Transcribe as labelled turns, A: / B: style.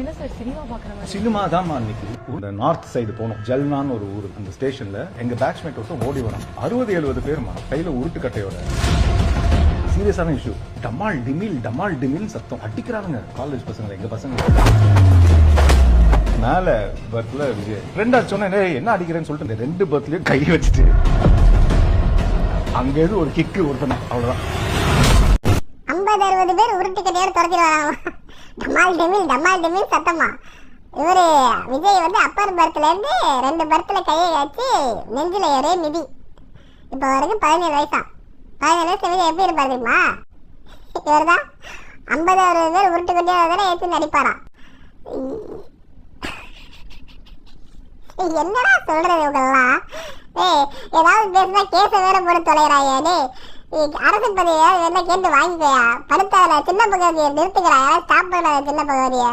A: என்ன sir cinema பார்க்குற மாதிரி?
B: சினிமா தான் அன்னைக்கு. இந்த நார்த் சைடு போனோம், ஜல்னான்னு ஒரு ஊர். அந்த ஸ்டேஷன்ல எங்க பேட்ச்மேட் ஒருத்தர் ஓடி வரோம். 60-70 பேருமா கையில உருட்டு கட்டையோட. சீரியஸான இஷ்யூ. டமால் டிமில் சத்தம் அடிக்கிறாங்க காலேஜ் பசங்க, எங்க பசங்க. மேல பர்த்ல விஜய் ஃப்ரெண்டா சொன்னேன், என்ன அடிக்கிறேன்னு சொல்லிட்டு இந்த 2 பர்த்லயும் கை வச்சுட்டு அங்க இருந்து ஒரு கிக்கு ஒருத்தன, அவ்வளவுதான்.
C: 50-60 பேர் உருட்டு கட்டையோட துரத்தி வராங்க. டமால் டிமில் சத்தமா. இவரு விஜய் வந்து அப்பர் பர்த்ல இருந்து 2 பர்த்ல கையை வச்சு நெஞ்சில ஒரே மிதி. இப்ப வரைக்கும் 17 வயசா. 17 வயசு விஜய் எப்படி இருப்பாரு தெரியுமா? இவர்தான் 50-60 பேர் உருட்டு கட்டையோட ஏற்றி நடிப்பாராம். என்னடா சொல்றது இவங்கெல்லாம்? ஏதாவது பேசுனா கேச வேற போட்டு தொலைகிறாயே. அரசு பதவியா என்ன கேட்டு வாங்கிக்கோயா. படுத்தாத சின்ன பகுதியை நிறுத்துக்கிறா. யாராவது ஸ்டாப் பண்ண சின்ன பகுதியை.